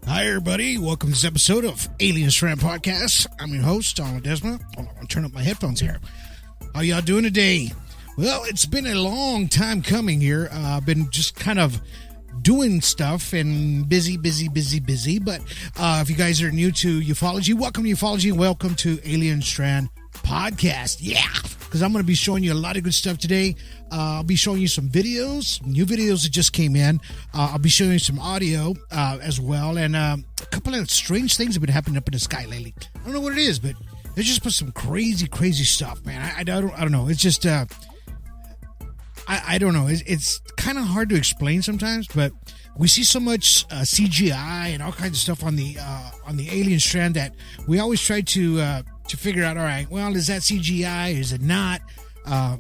Hi, everybody. Welcome to this episode of Alien Strand Podcast. I'm your host, Donald Desma. Hold on, I'm going to turn up my headphones here. How y'all doing today? Well, it's been a long time coming here. I've been just kind of doing stuff and busy. But if you guys are new to Ufology, welcome to Ufology and welcome to Alien Strand Podcast. Yeah, because I'm going to be showing you a lot of good stuff today. I'll be showing you some videos, new videos that just came in. I'll be showing you some audio as well. And a couple of strange things have been happening up in the sky lately. I don't know what it is, but there's just been some crazy stuff, man. I don't know. It's just, I don't know. It's kind of hard to explain sometimes, but we see so much CGI and all kinds of stuff on the alien strand that we always try to figure out, all right, well, is that CGI? Is it not? I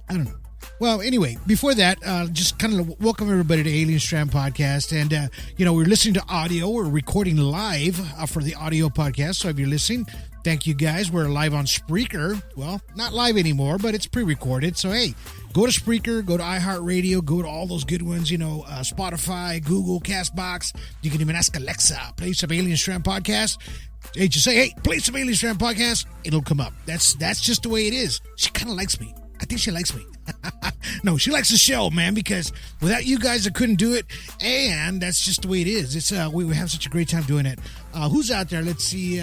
don't know. Well, anyway, before that, just kind of welcome everybody to Alien Strand Podcast. And, we're listening to audio. We're recording live for the audio podcast. So if you're listening, thank you guys. We're live on Spreaker. Well, not live anymore, but it's pre-recorded. So, hey, go to Spreaker, go to iHeartRadio, go to all those good ones, Spotify, Google, CastBox. You can even ask Alexa, play some Alien Strand Podcast. Hey, just say, hey, play some Alien Strand Podcast. It'll come up. That's just the way it is. She kind of likes me. I think she likes me. No, she likes the show, man, because without you guys, I couldn't do it. And that's just the way it is. It's we have such a great time doing it. Who's out there? Let's see.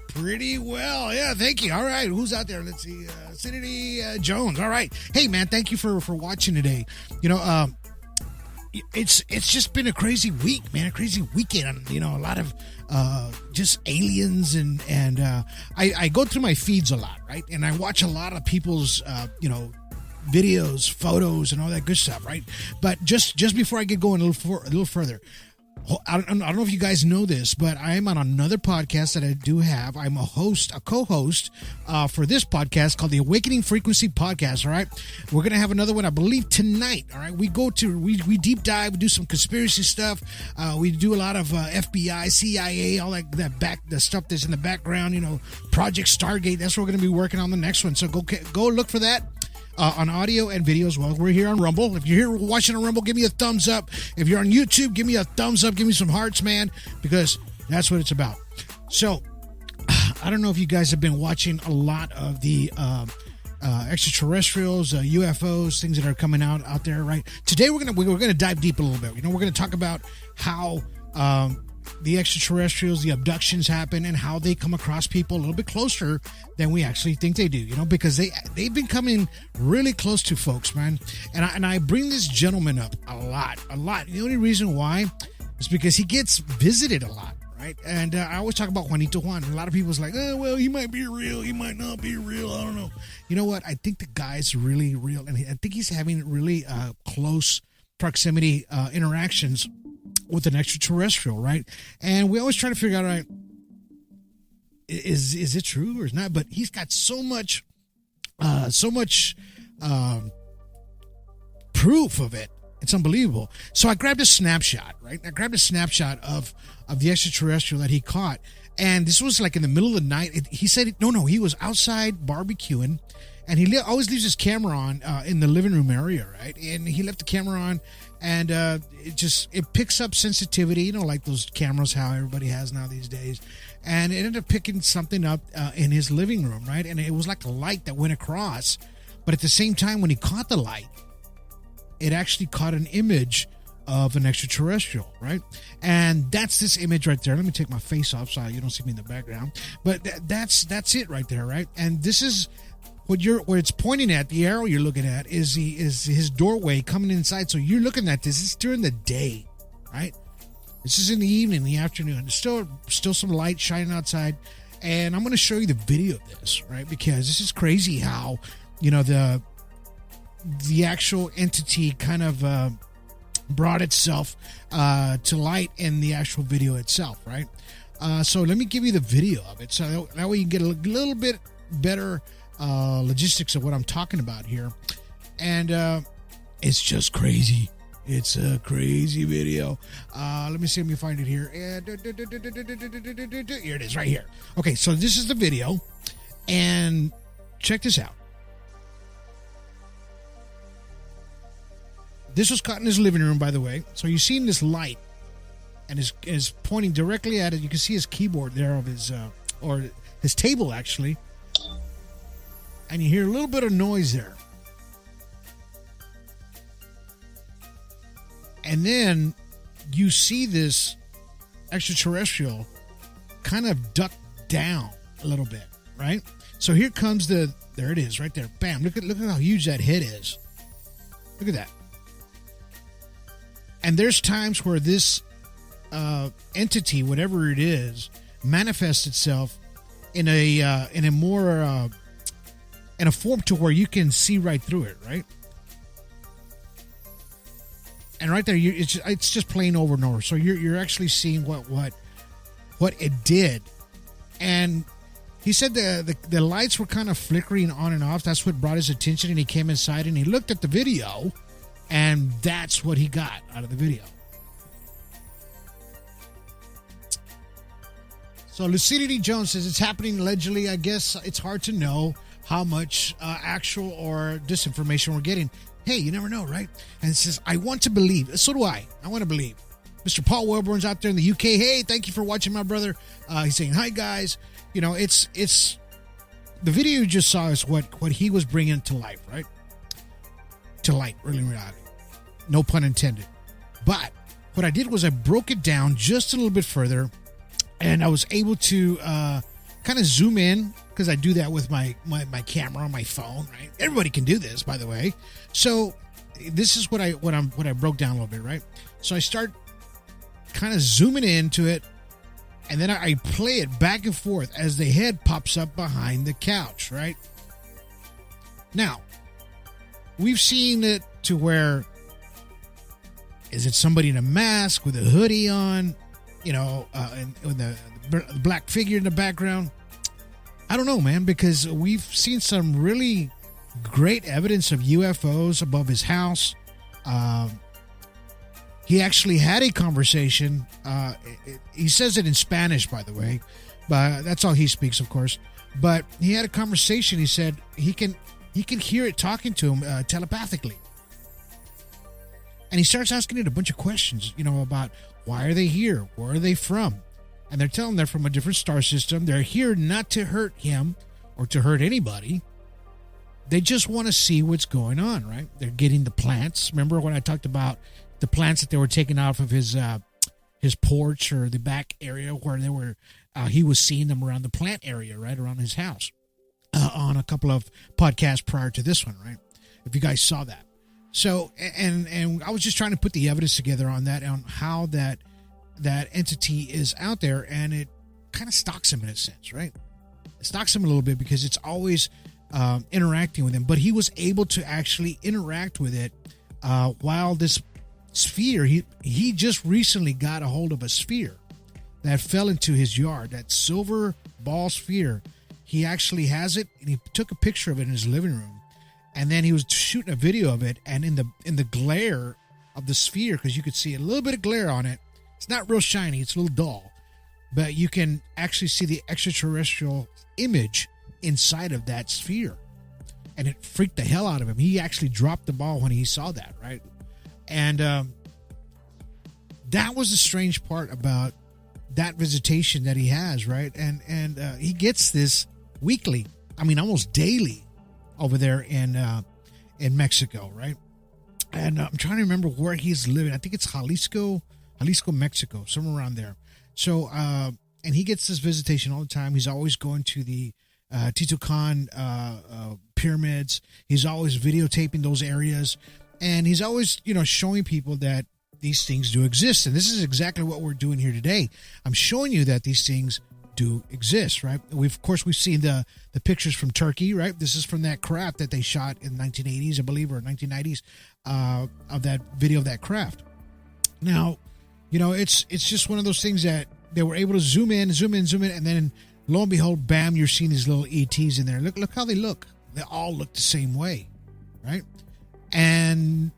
Pretty well. Yeah, thank you. All right. Who's out there? Let's see. Cindy Jones. All right. Hey, man, thank you for watching today. It's just been a crazy week, man, a crazy weekend. A lot of just aliens and I go through my feeds a lot, right? And I watch a lot of people's videos, photos, and all that good stuff, right? But just before I get going a little further, I don't know if you guys know this, but I am on another podcast that I do have. I'm a co-host for this podcast called the Awakening Frequency Podcast. All right, we're gonna have another one, I believe, tonight. All right, we deep dive, we do some conspiracy stuff. We do a lot of FBI, CIA, all the stuff that's in the background. Project Stargate. That's what we're gonna be working on the next one. So go look for that. On audio and video as well. We're here on Rumble. If you're here watching on Rumble, give me a thumbs up. If you're on YouTube, give me a thumbs up. Give me some hearts, man, because that's what it's about. So, I don't know if you guys have been watching a lot of the extraterrestrials, UFOs, things that are coming out there, right? Today we're gonna dive deep a little bit. We're gonna talk about how the extraterrestrials, the abductions happen, and how they come across people a little bit closer than we actually think they do, because they've been coming really close to folks, man. And I bring this gentleman up a lot. The only reason why is because he gets visited a lot, right? And I always talk about Juanito Juan. A lot of people's like, oh, well, he might be real, he might not be real, I don't know. You know what? I think the guy's really real, and I think he's having really close proximity interactions with an extraterrestrial, right? And we always try to figure out, right, is it true or is not? But he's got so much proof of it. It's unbelievable. So I grabbed a snapshot, right? I grabbed a snapshot of the extraterrestrial that he caught. And this was like in the middle of the night. He said, he was outside barbecuing. And he always leaves his camera on in the living room area, right? And he left the camera on, and it picks up sensitivity, like those cameras how everybody has now these days. And it ended up picking something up in his living room, right? And it was like a light that went across. But at the same time, when he caught the light, it actually caught an image of an extraterrestrial, right? And that's this image right there. Let me take my face off so you don't see me in the background. But that's it right there, right? And this is what it's pointing at. The arrow you're looking at is his doorway coming inside. So you're looking at this. It's during the day, right? This is in the evening, the afternoon. There's still some light shining outside, and I'm going to show you the video of this, right? Because this is crazy how the actual entity kind of brought itself to light in the actual video itself, right? So let me give you the video of it, so that way you can get a little bit better logistics of what I'm talking about here. And it's just crazy. It's a crazy video. Let me see if we find it here. Here it is, right here. Okay, so this is the video, and check this out. This was caught in his living room, by the way. So you're seeing this light, and is pointing directly at it. You can see his keyboard there of his or his table actually, and you hear a little bit of noise there, and then you see this extraterrestrial kind of duck down a little bit, right? So here comes there it is right there. Bam, look at how huge that head is. Look at that. And there's times where this entity, whatever it is, manifests itself in a more in a form to where you can see right through it, right? And right there, it's just playing over and over. So you're actually seeing what it did. And he said the lights were kind of flickering on and off. That's what brought his attention, and he came inside and he looked at the video, and that's what he got out of the video. So Lucidity Jones says it's happening allegedly. I guess it's hard to know how much actual or disinformation we're getting. Hey, you never know, right? And it says, I want to believe. So do I. I want to believe. Mr. Paul Wellborn's out there in the UK. Hey, thank you for watching, my brother. He's saying, hi, guys. You know, it's the video you just saw is what he was bringing to life, right? To light, really, in reality. No pun intended. But what I did was I broke it down just a little bit further, and I was able to kind of zoom in, because I do that with my camera on my phone, right? Everybody can do this, by the way. So this is what I broke down a little bit, right? So I start kind of zooming into it, and then I play it back and forth as the head pops up behind the couch, right? Now, we've seen it to where, is it somebody in a mask with a hoodie on, you know, and with the black figure in the background? I don't know, man, because we've seen some really great evidence of UFOs above his house. He actually had a conversation. He says it in Spanish, by the way, but that's all he speaks, of course. But he had a conversation. He said he can hear it talking to him telepathically. And he starts asking it a bunch of questions, you know, about why are they here? Where are they from? And they're telling they're from a different star system. They're here not to hurt him or to hurt anybody. They just want to see what's going on, right? They're getting the plants. Remember when I talked about the plants that they were taking off of his porch or the back area where they were? He was seeing them around the plant area, right around his house, on a couple of podcasts prior to this one, right? If you guys saw that. So, and I was just trying to put the evidence together on that, on how that entity is out there, and it kind of stalks him in a sense, right? It stalks him a little bit because it's always interacting with him, but he was able to actually interact with it while this sphere, he just recently got a hold of a sphere that fell into his yard, that silver ball sphere. He actually has it, and he took a picture of it in his living room, and then he was shooting a video of it, and in the glare of the sphere, because you could see a little bit of glare on it. It's not real shiny, it's a little dull, but you can actually see the extraterrestrial image inside of that sphere, and it freaked the hell out of him. He actually dropped the ball when he saw that, right? And that was the strange part about that visitation that he has, right? And he gets this weekly, I mean almost daily, over there in Mexico, right? And I'm trying to remember where he's living. I think it's Jalisco, Mexico, somewhere around there. So, and he gets this visitation all the time. He's always going to the Titocan pyramids. He's always videotaping those areas, and he's always, you know, showing people that these things do exist. And this is exactly what we're doing here today. I'm showing you that these things do exist, right? We've seen the pictures from Turkey, right? This is from that craft that they shot in the 1980s, I believe, or 1990s, of that video of that craft. Now, you know, it's just one of those things that they were able to zoom in, and then lo and behold, bam, you're seeing these little ETs in there. Look how they look. They all look the same way, right? And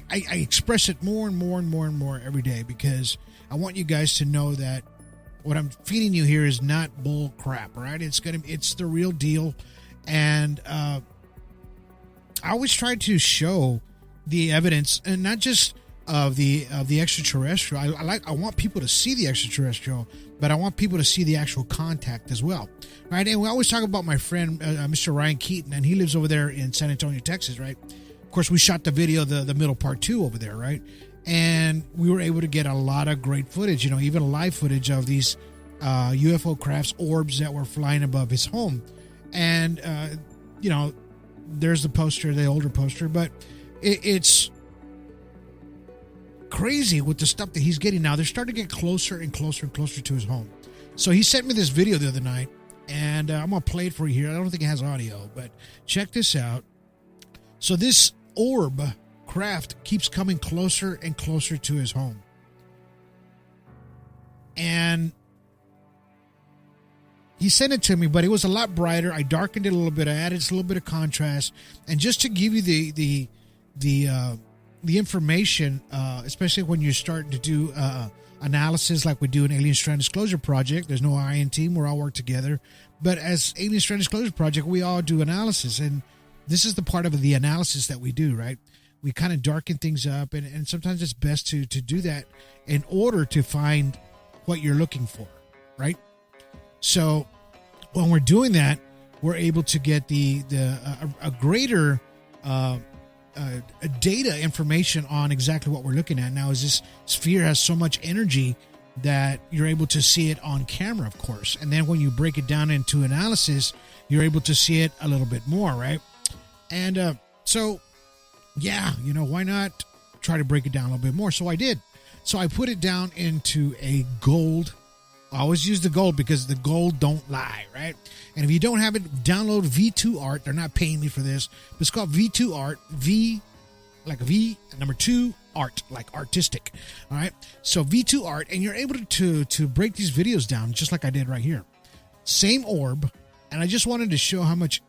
I express it more and more every day, because I want you guys to know that what I'm feeding you here is not bull crap, right? It's the real deal. And I always try to show the evidence, and not just of the extraterrestrial. I want people to see the extraterrestrial, but I want people to see the actual contact as well, right? And we always talk about my friend Mr. Ryan Keaton, and he lives over there in San Antonio, Texas, right? Of course, we shot the video, the middle part 2 over there, right? And we were able to get a lot of great footage, even live footage of these UFO crafts, orbs that were flying above his home. And there's the poster, the older poster, but it's crazy with the stuff that he's getting now. They're starting to get closer and closer and closer to his home. So he sent me this video the other night, and I'm going to play it for you here. I don't think it has audio, but check this out. So this orb craft keeps coming closer and closer to his home. And he sent it to me, but it was a lot brighter. I darkened it a little bit. I added a little bit of contrast. And just to give you the information, especially when you're starting to do analysis like we do in Alien Strand Disclosure Project. There's no I in team. We're all work together. But as Alien Strand Disclosure Project, we all do analysis. And this is the part of the analysis that we do, right? We kind of darken things up. And sometimes it's best to do that in order to find what you're looking for, right? So when we're doing that, we're able to get a greater data information on exactly what we're looking at. Now, is this sphere has so much energy that you're able to see it on camera, of course. And then when you break it down into analysis, you're able to see it a little bit more, right? And so, yeah, why not try to break it down a little bit more? So I did. So I put it down into a gold. I always use the gold because the gold don't lie, right? And if you don't have it, download V2 Art. They're not paying me for this, but it's called V2 Art. V, like a V, and number 2, art, like artistic. All right? So V2 Art, and you're able to break these videos down just like I did right here. Same orb, and I just wanted to show how much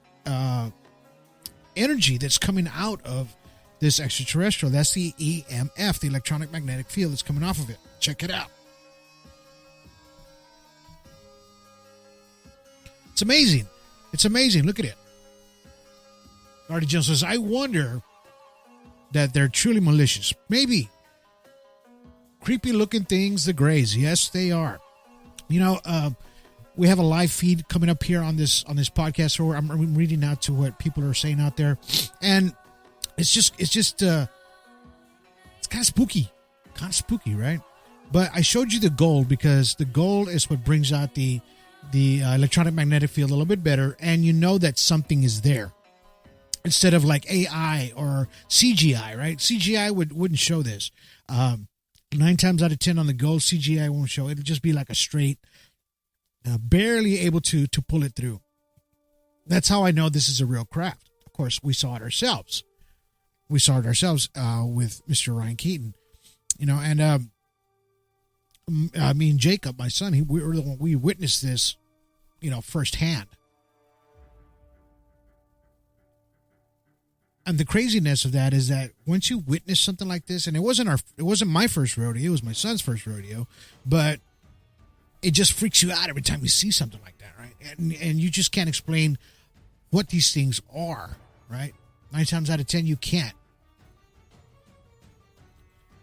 energy that's coming out of this extraterrestrial. That's the EMF, the electronic magnetic field that's coming off of it. Check it out. It's amazing. It's amazing. Look at it. Artie Jones says, I wonder that they're truly malicious. Maybe. Creepy looking things, the Greys. Yes, they are. We have a live feed coming up here on this podcast where I'm reading out to what people are saying out there. And it's kind of spooky. Kind of spooky, right? But I showed you the gold because the gold is what brings out the electronic magnetic field a little bit better, and you know that something is there instead of like AI or CGI, right? CGI wouldn't show this. 9 times out of 10 on the gold, CGI won't show. It'll just be like a straight, barely able to pull it through. That's how I know this is a real craft. Of course, we saw it ourselves. We saw it ourselves with Mr. Ryan Keaton, and me and Jacob, my son, we witnessed this, firsthand. And the craziness of that is that once you witness something like this, and it wasn't my first rodeo, it was my son's first rodeo, but it just freaks you out every time you see something like that, right? And you just can't explain what these things are, right? 9 times out of 10, you can't.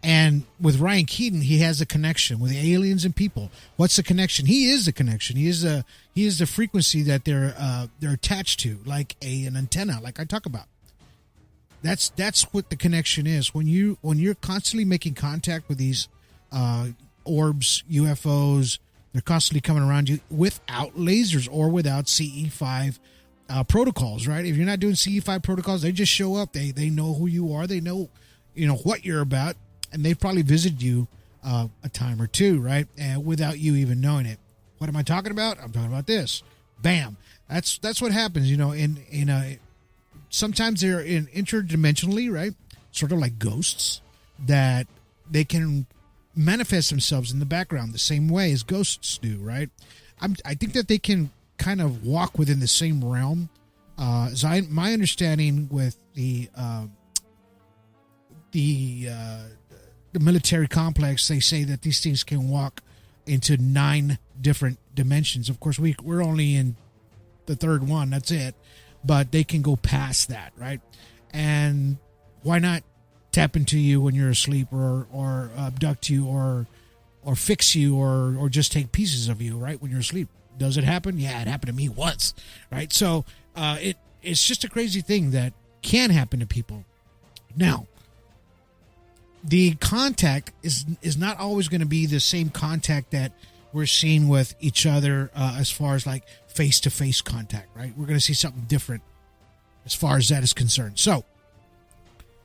And with Ryan Keaton, he has a connection with aliens and people. What's the connection? He is the connection. He is the frequency that they're attached to, like an antenna, like I talk about. That's what the connection is. When you're constantly making contact with these orbs, UFOs, they're constantly coming around you without lasers or without CE5 protocols, right? If you're not doing CE5 protocols, they just show up. They know who you are. They know what you're about. And they probably visited you a time or two, right? And without you even knowing it. What am I talking about? I'm talking about this. Bam. That's what happens, sometimes they're interdimensionally, right? Sort of like ghosts that they can manifest themselves in the background the same way as ghosts do, right? I think that they can kind of walk within the same realm. My understanding with the military complex, they say that these things can walk into 9 different dimensions. Of course, we're only in the 3rd one. That's it. But they can go past that, right? And why not tap into you when you're asleep, or abduct you, or fix you, or just take pieces of you, right, when you're asleep. Does it happen? Yeah, it happened to me once, right? So it's just a crazy thing that can happen to people. Now, the contact is not always going to be the same contact that we're seeing with each other as far as like face-to-face contact, right? We're going to see something different as far as that is concerned. So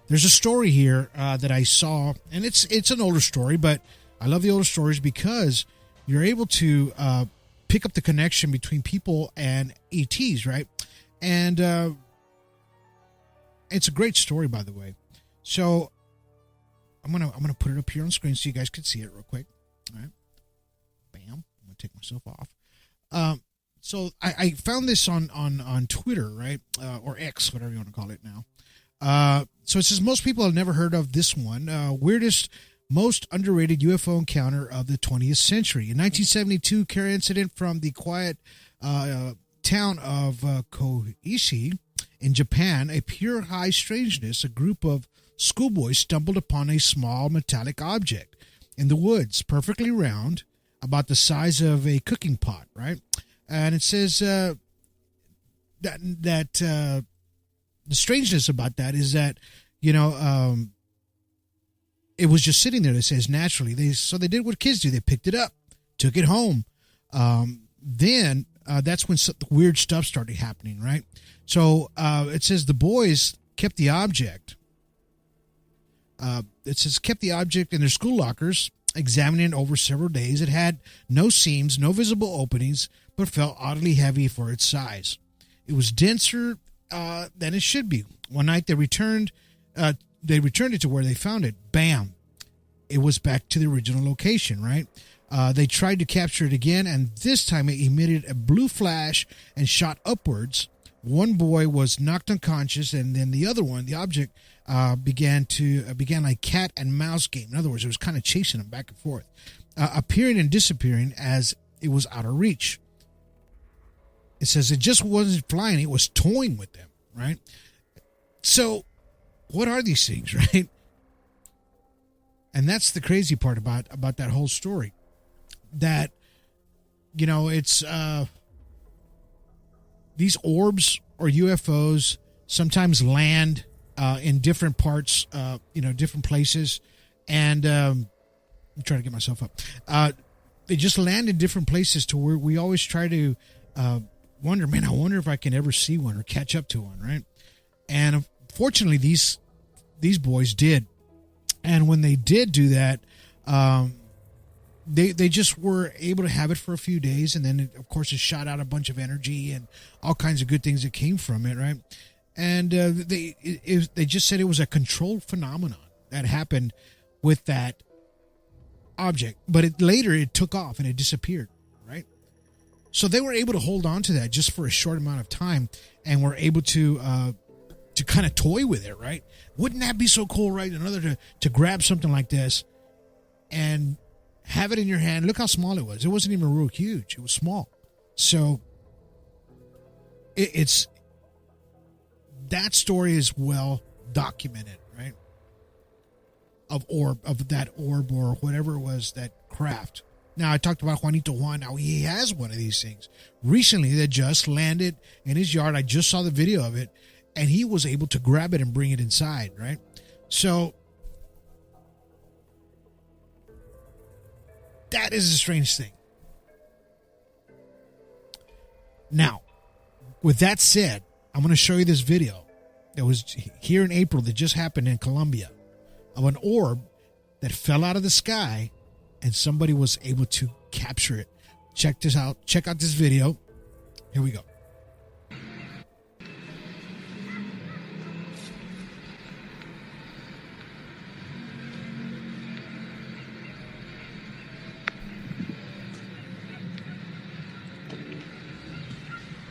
there's a story here that I saw, and it's an older story, but I love the older stories because you're able to pick up the connection between people and ETs, right? And it's a great story, by the way. So I'm gonna put it up here on screen so you guys can see it real quick. All right, bam. I'm gonna take myself off. So I found this on Twitter, right, or X, whatever you want to call it now. So it says most people have never heard of this one. Weirdest, most underrated UFO encounter of the 20th century. In 1972, care incident from the quiet town of Koichi in Japan, a pure high strangeness. A group of schoolboys stumbled upon a small metallic object in the woods, perfectly round, about the size of a cooking pot, right? And it says that the strangeness about that is that, it was just sitting there. It says naturally. They did what kids do. They picked it up, took it home. Then that's when some weird stuff started happening, right? So it says the boys kept the object. Kept the object in their school lockers, examining it over several days. It had no seams, no visible openings, but felt oddly heavy for its size. It was denser than it should be. One night they returned it to where they found it. Bam! It was back to the original location, right? They tried to capture it again, and this time it emitted a blue flash and shot upwards. One boy was knocked unconscious, and then the other one, the object, began like cat and mouse game. In other words, it was kind of chasing them back and forth, appearing and disappearing as it was out of reach. It says it just wasn't flying; it was toying with them, right? So, what are these things, right? And that's the crazy part about that whole story. That, it's these orbs or UFOs sometimes land in different parts, different places. And I'm trying to get myself up. They just land in different places to where we always try to wonder, man, I wonder if I can ever see one or catch up to one, right? And fortunately, these boys did. And when they did do that, they just were able to have it for a few days, and then of course it shot out a bunch of energy and all kinds of good things that came from it, right? And they just said it was a controlled phenomenon that happened with that object, but later it took off and it disappeared, right? So they were able to hold on to that just for a short amount of time, and were able to kind of toy with it, right? Wouldn't that be so cool, right? To grab something like this and have it in your hand. Look how small it was. It wasn't even real huge. It was small. So it's that story is well documented, right? Of that orb or whatever it was, that craft. Now, I talked about Juanito Juan. Now, he has one of these things recently that just landed in his yard. I just saw the video of it, and he was able to grab it and bring it inside, right? So that is a strange thing. Now, with that said, I'm going to show you this video that was here in April that just happened in Colombia of an orb that fell out of the sky, and somebody was able to capture it. Check this out. Check out this video. Here we go.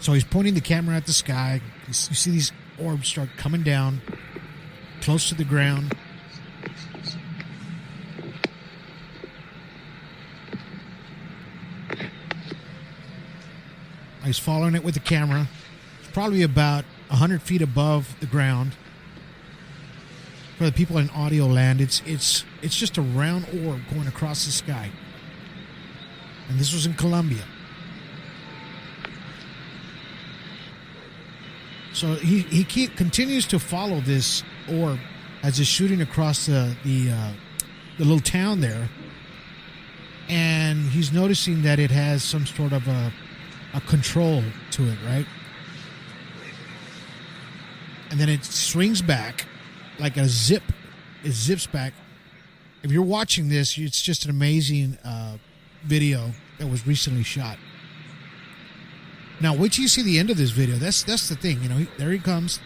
So he's pointing the camera at the sky. You see these orbs start coming down close to the ground. He's following it with the camera. It's probably about 100 feet above the ground. For the people in audio land, it's just a round orb going across the sky. And this was in Colombia. So he continues to follow this orb as it's shooting across the little town there. And he's noticing that it has some sort of a control to it, right? And then it swings back like a zip. It zips back. If you're watching this, it's just an amazing video that was recently shot. Now, wait till you see the end of this video. That's the thing. You know, there he comes.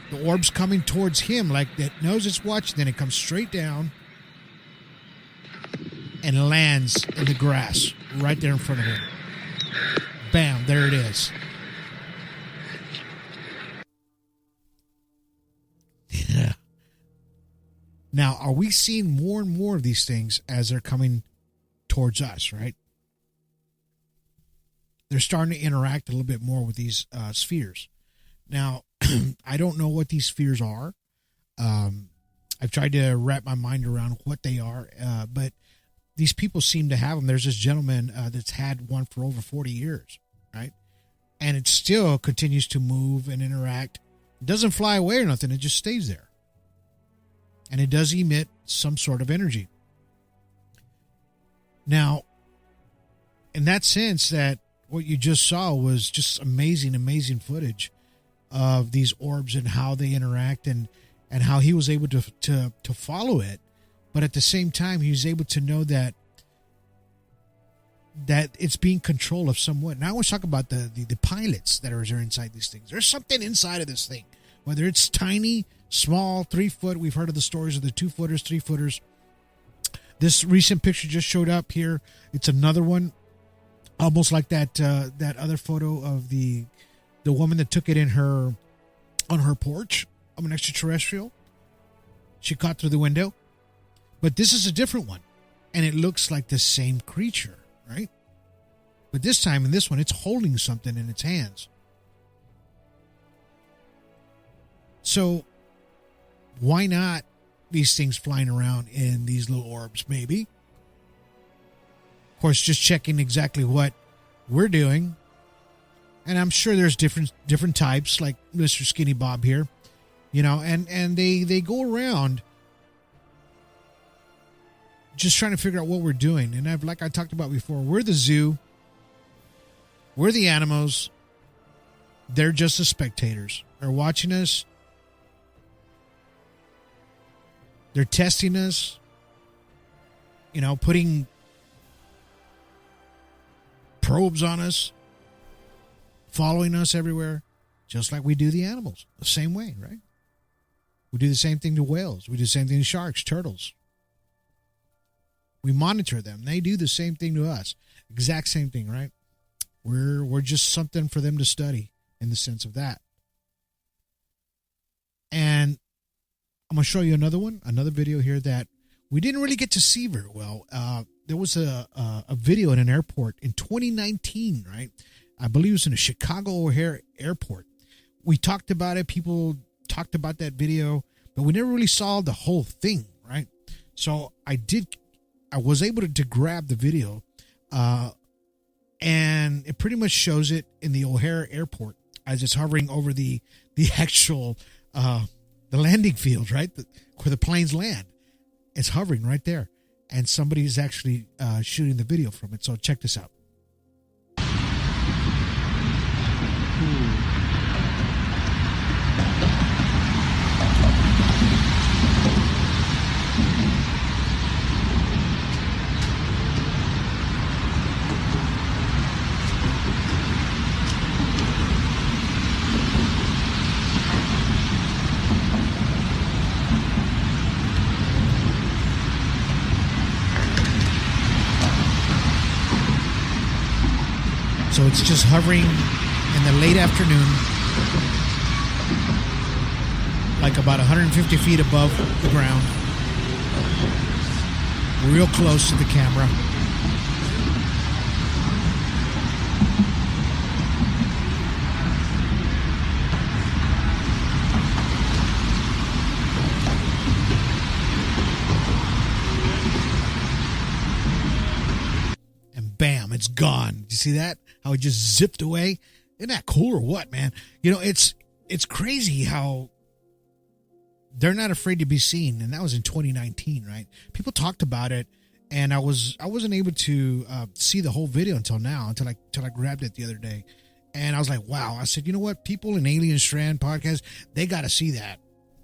The orb's coming towards him like that knows it's watching. Then it comes straight down and lands in the grass right there in front of him. Bam, there it is. Yeah. Now, are we seeing more and more of these things as they're coming towards us, right? They're starting to interact a little bit more with these spheres. Now, I don't know what these spheres are. I've tried to wrap my mind around what they are, but these people seem to have them. There's this gentleman that's had one for over 40 years, right? And it still continues to move and interact. It doesn't fly away or nothing. It just stays there. And it does emit some sort of energy. Now, in that sense, that what you just saw was just amazing footage of these orbs and how they interact and how he was able to follow it. But at the same time, he was able to know that it's being controlled of somewhat. Now I want to talk about the pilots that are inside these things. There's something inside of this thing, whether it's tiny, small, 3 foot. We've heard of the stories of the 2-footers, 3-footers. This recent picture just showed up here. It's another one, almost like that other photo of the woman that took it on her porch of an extraterrestrial. She caught through the window. But this is a different one, and it looks like the same creature, right? But this time, in this one, it's holding something in its hands. So, why not these things flying around in these little orbs, maybe? Of course, just checking exactly what we're doing. And I'm sure there's different types, like Mr. Skinny Bob here, you know, and they go around just trying to figure out what we're doing. And like I talked about before, we're the zoo. We're the animals. They're just the spectators. They're watching us. They're testing us. You know, putting probes on us. Following us everywhere. Just like we do the animals. The same way, right? We do the same thing to whales. We do the same thing to sharks, turtles. We monitor them. They do the same thing to us. Exact same thing, right? We're just something for them to study in the sense of that. And I'm going to show you another video here that we didn't really get to see very well. There was a video in an airport in 2019, right? I believe it was in a Chicago O'Hare airport. We talked about it. People talked about that video, but we never really saw the whole thing, right? So I was able to grab the video, and it pretty much shows it in the O'Hare airport as it's hovering over the actual the landing field, right? Where the planes land. It's hovering right there. And somebody's actually shooting the video from it. So check this out. So it's just hovering in the late afternoon, like about 150 feet above the ground, real close to the camera. it's gone. You see that? How it just zipped away? Isn't that cool or what, man? You know, it's crazy how they're not afraid to be seen. And that was in 2019, right? People talked about it, and I wasn't able to see the whole video until I grabbed it the other day. And I was like, wow. I said, you know what? People in Alien Strand podcast, they got to see that.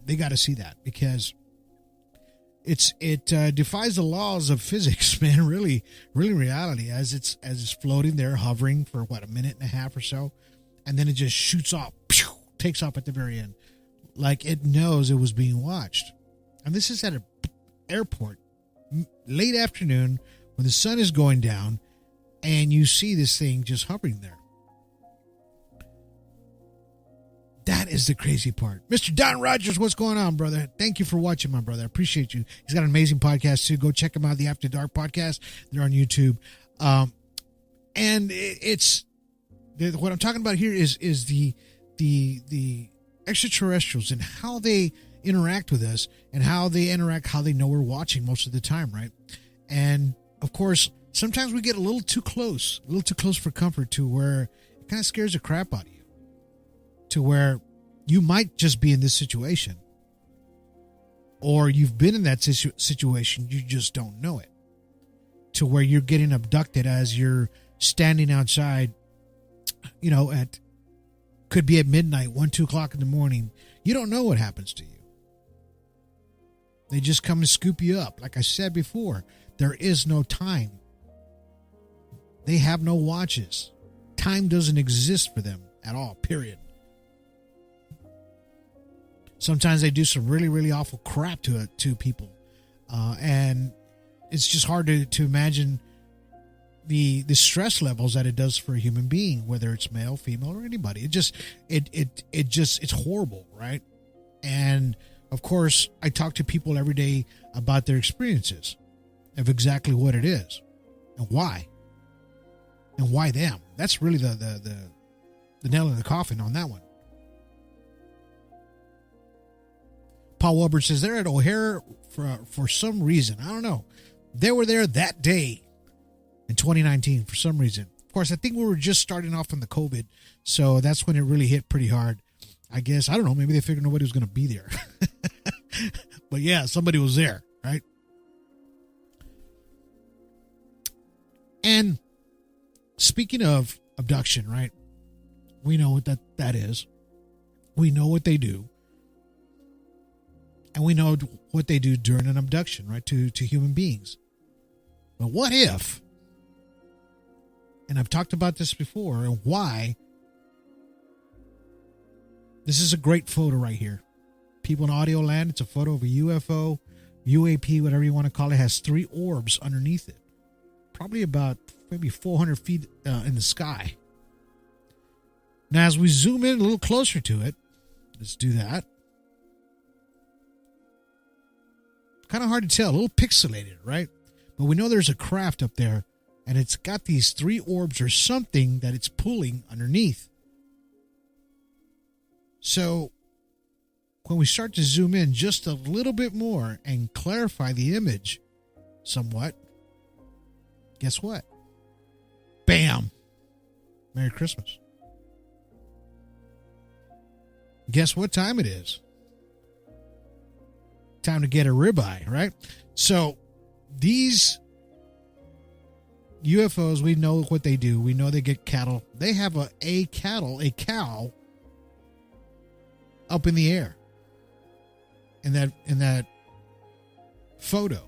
They got to see that, because it defies the laws of physics, man. Really reality, as it's floating there, hovering for what, a minute and a half or so, and then it just shoots off, takes off at the very end, like it knows it was being watched. And this is at an airport, late afternoon, when the sun is going down, and you see this thing just hovering there. That is the crazy part. Mr. Don Rogers, what's going on, brother? Thank you for watching, my brother. I appreciate you. He's got an amazing podcast, too. Go check him out, the After Dark podcast. They're on YouTube. And what I'm talking about here is the extraterrestrials and how they interact with us, and how they know we're watching most of the time, right? And, of course, sometimes we get a little too close for comfort, to where it kind of scares the crap out of you. To where you might just be in this situation, or you've been in that situation, you just don't know it, to where you're getting abducted as you're standing outside, you know, could be at midnight, 1-2 o'clock in the morning. You don't know what happens to you. They just come and scoop you up. Like I said before, there is no time. They have no watches. Time doesn't exist for them at all, period. Sometimes they do some really awful crap to people. And it's just hard to imagine the stress levels that it does for a human being, whether it's male, female, or anybody. It's horrible, right? And of course, I talk to people every day about their experiences of exactly what it is and why them. That's really the nail in the coffin on that one. Paul Wilbur says they're at O'Hare for some reason. I don't know. They were there that day in 2019 for some reason. Of course, I think we were just starting off on the COVID, so that's when it really hit pretty hard. I guess, I don't know, maybe they figured nobody was going to be there. But yeah, somebody was there, right? And speaking of abduction, right? We know what that is. We know what they do. And we know what they do during an abduction, right, to human beings. But what if, and I've talked about this before, and why, this is a great photo right here. People in audio land, it's a photo of a UFO, UAP, whatever you want to call it, has 3 orbs underneath it. Probably about maybe 400 feet in the sky. Now, as we zoom in a little closer to it, let's do that. Kind of hard to tell, a little pixelated, right? But we know there's a craft up there, and it's got these 3 orbs or something that it's pulling underneath. So when we start to zoom in just a little bit more and clarify the image somewhat, guess what? Bam! Merry Christmas. Guess what time it is? Time to get a ribeye, right? So these UFOs, we know what they do. We know they get cattle. They have a cow up in the air in that photo.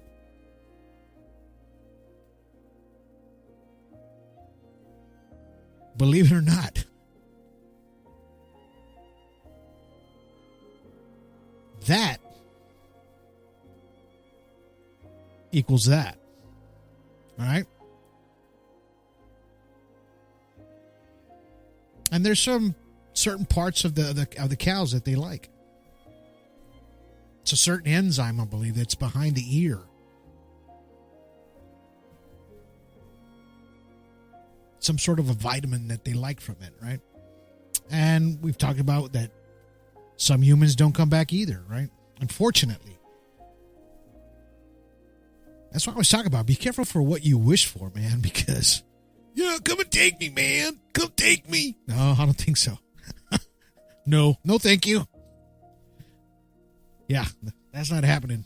Believe it or not, that equals that. All right? And there's some certain parts of the cows that they like. It's a certain enzyme, I believe, that's behind the ear. Some sort of a vitamin that they like from it, right? And we've talked about that some humans don't come back either, right? Unfortunately. That's what I was talking about. Be careful for what you wish for, man, because Yeah, come and take me, man. Come take me. No, I don't think so. No, thank you. Yeah, that's not happening.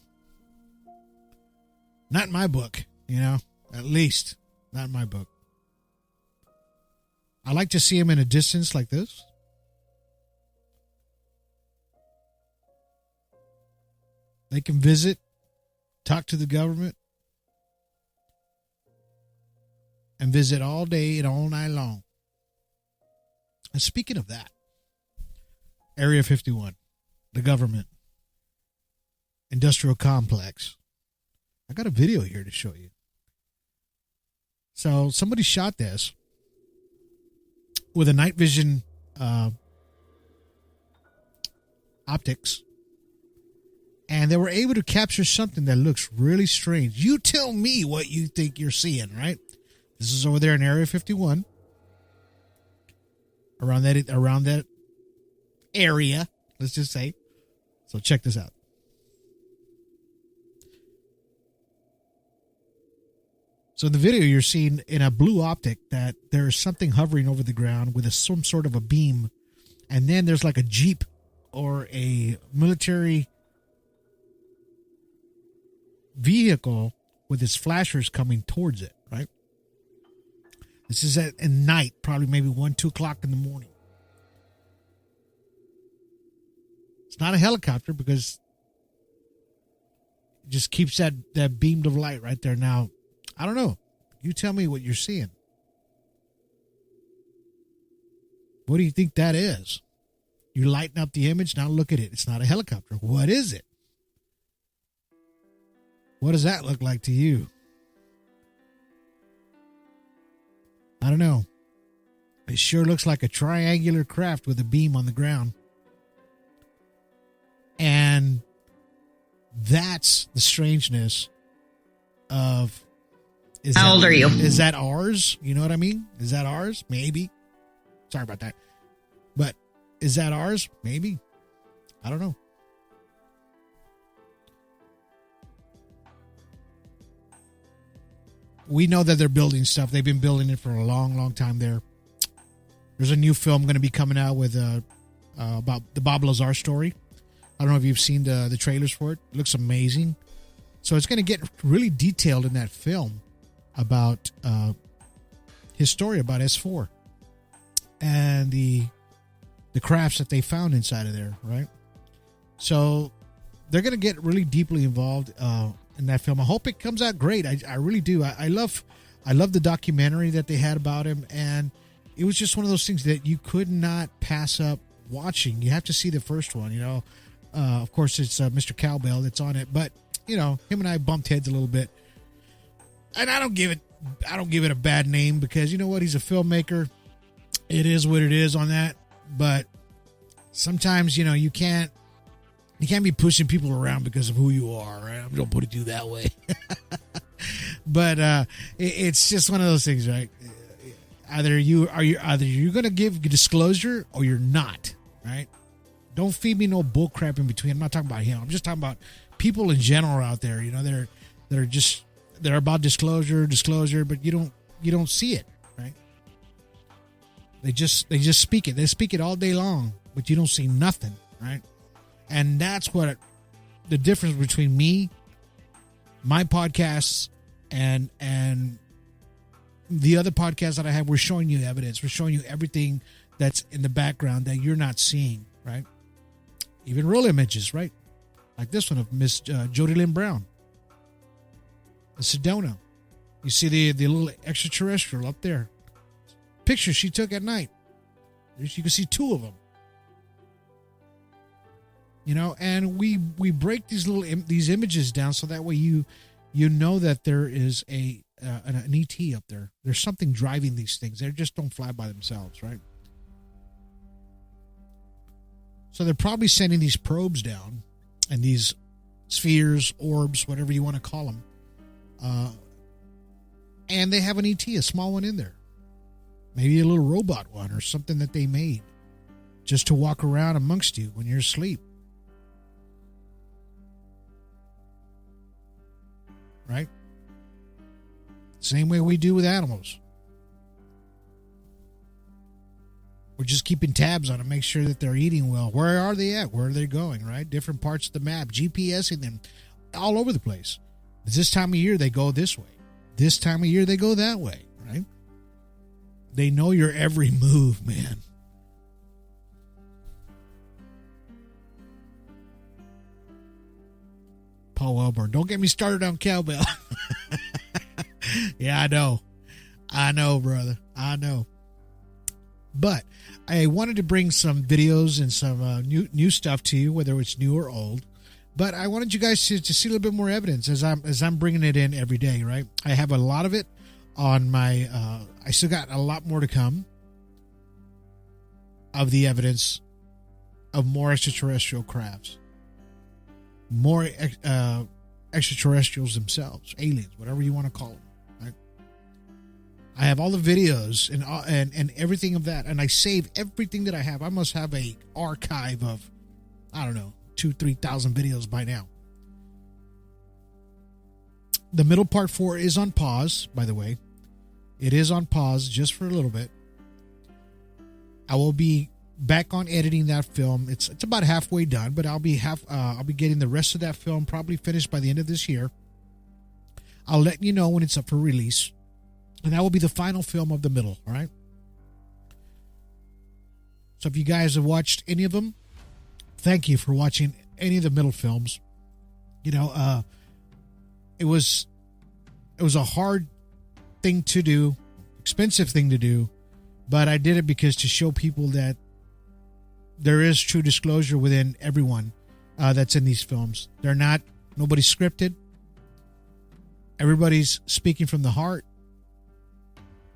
Not in my book, at least not in my book. I like to see him in a distance like this. They can visit, talk to the government, and visit all day and all night long. And speaking of that, Area 51, the government, industrial complex. I got a video here to show you. So somebody shot this with a night vision optics, and they were able to capture something that looks really strange. You tell me what you think you're seeing, right? This is over there in Area 51, around that area, let's just say. So check this out. So in the video, you're seeing in a blue optic that there's something hovering over the ground with some sort of a beam. And then there's like a Jeep or a military vehicle with its flashers coming towards it, right? This is at night, probably maybe 1, 2 o'clock in the morning. It's not a helicopter because it just keeps that beam of light right there. Now, I don't know. You tell me what you're seeing. What do you think that is? You lighten up the image. Now look at it. It's not a helicopter. What is it? What does that look like to you? I don't know. It sure looks like a triangular craft with a beam on the ground. And that's the strangeness of... How old are you? Is that ours? You know what I mean? Is that ours? Maybe. Sorry about that. But is that ours? Maybe. I don't know. We know that they're building stuff. They've been building it for a long, long time there. There's a new film going to be coming out with about the Bob Lazar story. I don't know if you've seen the trailers for it. It looks amazing. So it's going to get really detailed in that film about his story about S4 and the crafts that they found inside of there, right? So they're going to get really deeply involved in that film. I hope it comes out great. I really do. I love the documentary that they had about him, and it was just one of those things that you could not pass up watching. You have to see the first one, Of course, it's Mr. Cowbell that's on it, but him and I bumped heads a little bit. And I don't give it a bad name because you know what? He's a filmmaker. It is what it is on that. But sometimes, you can't be pushing people around because of who you are. Right? I don't put it to you that way. But it's just one of those things, right? Either you're going to give disclosure or you're not, right? Don't feed me no bull crap in between. I'm not talking about him. I'm just talking about people in general out there. They're about disclosure, but you don't see it, right? They just speak it. They speak it all day long, but you don't see nothing, right? And that's what the difference between me, my podcasts, and the other podcasts that I have. We're showing you evidence. We're showing you everything that's in the background that you're not seeing, right? Even real images, right? Like this one of Miss Jody Lynn Brown. Sedona. You see the little extraterrestrial up there. Picture she took at night. You can see 2 of them. And we break these images down so that way you know that there is an ET up there. There's something driving these things. They just don't fly by themselves, right? So they're probably sending these probes down and these spheres, orbs, whatever you want to call them. And they have an ET, a small one in there. Maybe a little robot one or something that they made just to walk around amongst you when you're asleep. Right? Same way we do with animals. We're just keeping tabs on them, make sure that they're eating well. Where are they at? Where are they going, right? Different parts of the map, GPSing them all over the place. This time of year, they go this way. This time of year, they go that way, right? They know your every move, man. Paul Wellborn, don't get me started on cowbell. Yeah, I know, brother. I know. But I wanted to bring some videos and some new stuff to you, whether it's new or old. But I wanted you guys to see a little bit more evidence as I'm bringing it in every day, right? I have a lot of it on my. I still got a lot more to come of the evidence of more extraterrestrial crafts, more extraterrestrials themselves, aliens, whatever you want to call them. I have all the videos and everything of that, and I save everything that I have. I must have a archive of, I don't know, 2,000-3,000 videos by now. The middle part 4 is on pause, by the way. It is on pause just for a little bit. I will be back on editing that film. It's about halfway done, but I'll be getting the rest of that film probably finished by the end of this year. I'll let you know when it's up for release. And that will be the final film of the middle, all right? So if you guys have watched any of them, thank you for watching any of the middle films. You know, it was a hard thing to do, expensive thing to do, but I did it because to show people that there is true disclosure within everyone that's in these films. Nobody's scripted. Everybody's speaking from the heart.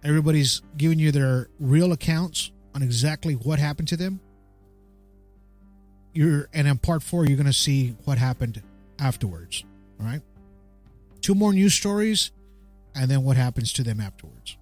Everybody's giving you their real accounts on exactly what happened to them. And in part 4, you're going to see what happened afterwards. All right. 2 more news stories, and then what happens to them afterwards.